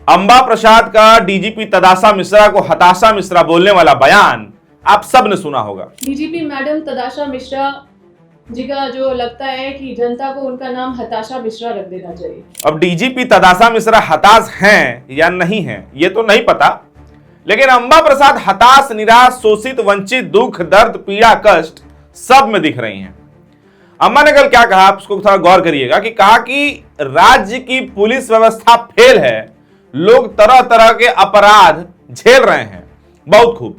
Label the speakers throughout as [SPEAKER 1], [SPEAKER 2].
[SPEAKER 1] अंबा प्रसाद का डीजीपी तदासा मिश्रा को हताशा मिश्रा बोलने वाला बयान आप सब ने सुना होगा।
[SPEAKER 2] डीजीपी मैडम तदाशा मिश्रा जी का जो लगता है कि जनता को उनका नाम हताशा मिश्रा रख देना चाहिए।
[SPEAKER 1] अब डीजीपी तदासा मिश्रा हताश हैं या नहीं हैं ये तो नहीं पता, लेकिन अंबा प्रसाद हताश, निराश, शोषित, वंचित, दुख, दर्द, पीड़ा, कष्ट सब में दिख रही हैं। अम्मा ने कल क्या कहा आप उसको थोड़ा गौर करिएगा कि कहा कि राज्य की पुलिस व्यवस्था फेल है, लोग तरह तरह के अपराध झेल रहे हैं। बहुत खूब,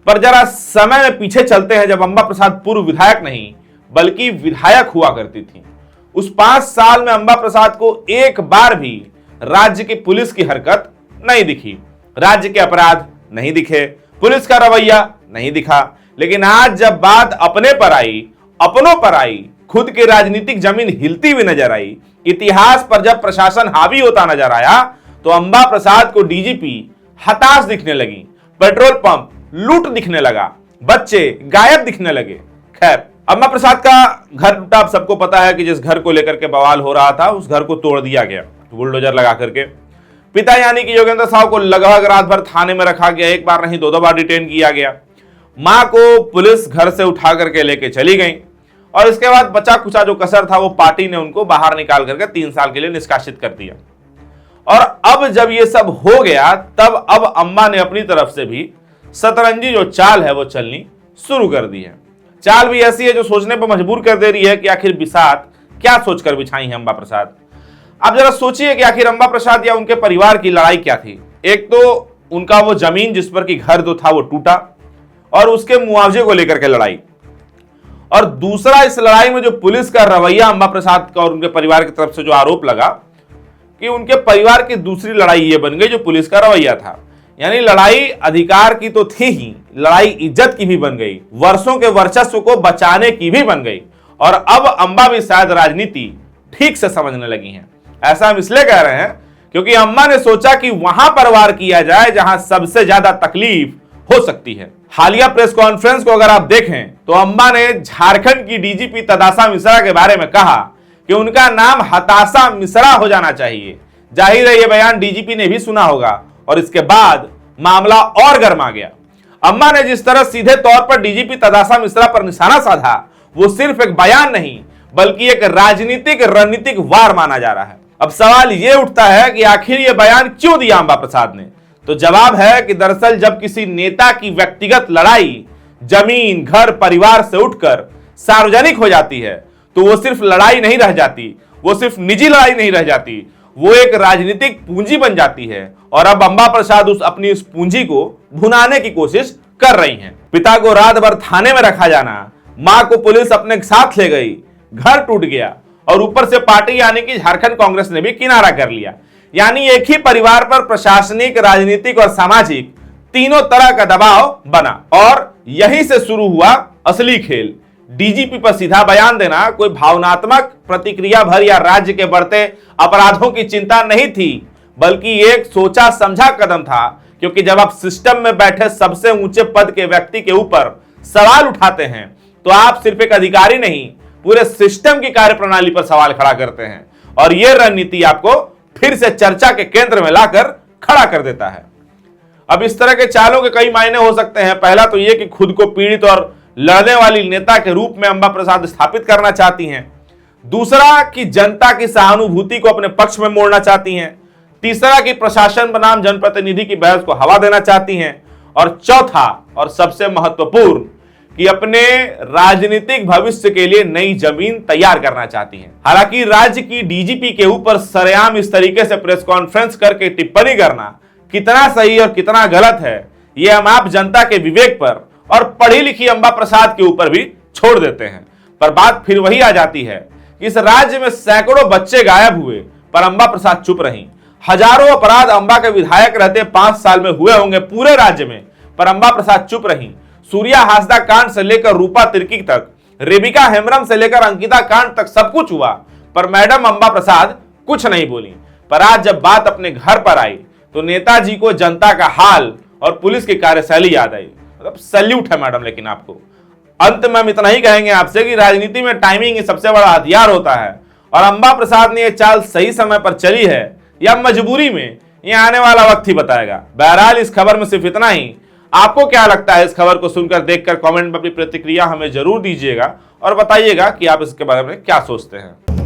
[SPEAKER 1] पर जरा समय में पीछे चलते हैं जब अंबा प्रसाद पूर्व विधायक नहीं बल्कि विधायक हुआ करती थी। उस 5 साल में अंबा प्रसाद को एक बार भी राज्य की पुलिस की हरकत नहीं दिखी, राज्य के अपराध नहीं दिखे, पुलिस का रवैया नहीं दिखा। लेकिन आज जब बात अपने पर आई, अपनों पर आई, खुद की राजनीतिक जमीन हिलती हुई नजर आई, इतिहास पर जब प्रशासन हावी होता नजर आया, तो अंबा प्रसाद को डीजीपी हताश दिखने लगी, पेट्रोल पंप लूट दिखने लगा, बच्चे गायब दिखने लगे। खैर, अंबा प्रसाद का घर टूटा। आप सबको पता है कि जिस घर को लेकर के बवाल हो रहा था उस घर को तोड़ दिया गया बुलडोजर लगा करके। पिता यानी कि योगेंद्र साहु को लगभग रात भर थाने में रखा गया, एक बार नहीं 2 बार डिटेन किया गया। मां को पुलिस घर से उठा करके लेके चली गई और इसके बाद बचा खुचा जो कसर था वो पार्टी ने उनको बाहर निकाल करके 3 साल के लिए निष्कासित कर दिया। और अब जब ये सब हो गया तब अब अम्मा ने अपनी तरफ से भी सतरंजी जो चाल है वो चलनी शुरू कर दी है। चाल भी ऐसी है जो सोचने पर मजबूर कर दे रही है कि आखिर बिसात क्या सोचकर बिछाई है अंबा प्रसाद। आप जरा सोचिए कि आखिर अंबा प्रसाद या उनके परिवार की लड़ाई क्या थी। एक तो उनका वो जमीन जिस पर की घर जो था वो टूटा और उसके मुआवजे को लेकर के लड़ाई, और दूसरा इस लड़ाई में जो पुलिस का रवैया अंबा प्रसाद का और उनके परिवार की तरफ से जो आरोप लगा कि उनके परिवार की दूसरी लड़ाई ये बन गई जो पुलिस का रवैया था। यानी लड़ाई अधिकार की तो थी ही, लड़ाई इज्जत की भी बन गई, वर्षों के वर्चस्व को बचाने की भी बन गई। और अब अंबा भी शायद राजनीति ठीक से समझने लगी हैं। ऐसा हम इसलिए कह रहे हैं क्योंकि अम्मा ने सोचा कि वहां पर वार किया जाए जहां सबसे ज्यादा तकलीफ हो सकती है। हालिया प्रेस कॉन्फ्रेंस को अगर आप देखें तो अम्मा ने झारखंड की डीजीपी तदासा मिश्रा के बारे में कहा कि उनका नाम हताशा मिश्रा हो जाना चाहिए। जाहिर है ये बयान डीजीपी ने भी सुना होगा और इसके बाद मामला और गर्मा गया। अम्मा ने जिस तरह सीधे तौर पर डीजीपी तदासा मिश्रा पर निशाना साधा वो सिर्फ एक बयान नहीं बल्कि एक राजनीतिक रणनीतिक वार माना जा रहा है। अब सवाल ये उठता है कि आखिर ये बयान क्यों दिया अंबा प्रसाद ने। तो जवाब है कि दरअसल जब किसी नेता की व्यक्तिगत लड़ाई जमीन, घर, परिवार से उठकर सार्वजनिक हो जाती है तो वो सिर्फ लड़ाई नहीं रह जाती, वो सिर्फ निजी लड़ाई नहीं रह जाती, वो एक राजनीतिक पूंजी बन जाती है। और अब अंबा प्रसाद अपनी उस पूंजी को भुनाने की कोशिश कर रही हैं। पिता को रात भर थाने में रखा जाना, मां को पुलिस अपने साथ ले गई, घर टूट गया और ऊपर से पार्टी यानी कि झारखंड कांग्रेस ने भी किनारा कर लिया। यानी एक ही परिवार पर प्रशासनिक, राजनीतिक और सामाजिक तीनों तरह का दबाव बना और यहीं से शुरू हुआ असली खेल। डीजीपी पर सीधा बयान देना कोई भावनात्मक प्रतिक्रिया भर या राज्य के बढ़ते अपराधों की चिंता नहीं थी बल्कि एक सोचा समझा कदम था। क्योंकि जब आप सिस्टम में बैठे सबसे ऊंचे पद के व्यक्ति के ऊपर सवाल उठाते हैं तो आप सिर्फ एक अधिकारी नहीं पूरे सिस्टम की कार्यप्रणाली पर सवाल खड़ा करते हैं और यह रणनीति आपको फिर से चर्चा के केंद्र में लाकर खड़ा कर देता है। अब इस तरह के चालों के कई मायने हो सकते हैं। पहला तो यह कि खुद को पीड़ित और लड़ने वाली नेता के रूप में अंबा प्रसाद स्थापित करना चाहती हैं। दूसरा कि जनता की सहानुभूति को अपने पक्ष में मोड़ना चाहती हैं। तीसरा कि प्रशासन बनाम जनप्रतिनिधि की बहस को हवा देना चाहती हैं। और चौथा और सबसे महत्वपूर्ण कि अपने राजनीतिक भविष्य के लिए नई जमीन तैयार करना चाहती हैं। हालांकि राज्य की डीजीपी के ऊपर सरेआम इस तरीके से प्रेस कॉन्फ्रेंस करके टिप्पणी करना कितना सही और कितना गलत है ये हम आप जनता के विवेक पर और पढ़ी लिखी अंबा प्रसाद के ऊपर भी छोड़ देते हैं। पर बात फिर वही आ जाती है कि इस राज्य में सैकड़ों बच्चे गायब हुए पर अंबा प्रसाद चुप रहीं। हजारों अपराध अंबा के विधायक रहते 5 साल में हुए होंगे पूरे राज्य में पर अंबा प्रसाद चुप रहीं। सूर्या हासदा कांड से लेकर रूपा तिर्की तक, रेबिका हेम्ब्रम से लेकर अंकिता कांड तक सब कुछ हुआ पर मैडम अंबा प्रसाद कुछ नहीं बोली। पर आज जब बात अपने घर पर आई तो नेताजी को जनता का हाल और पुलिस की कार्यशैली याद आई। मतलब सैल्यूट है मैडम। लेकिन आपको अंत में हम इतना ही कहेंगे आपसे कि राजनीति में टाइमिंग ही सबसे बड़ा हथियार होता है और अंबा प्रसाद ने यह चाल सही समय पर चली है या मजबूरी में ये आने वाला वक्त ही बताएगा। बहरहाल इस खबर में सिर्फ इतना ही। आपको क्या लगता है इस खबर को सुनकर, देखकर? कमेंट में अपनी प्रतिक्रिया हमें जरूर दीजिएगा और बताइएगा कि आप इसके बारे में क्या सोचते हैं।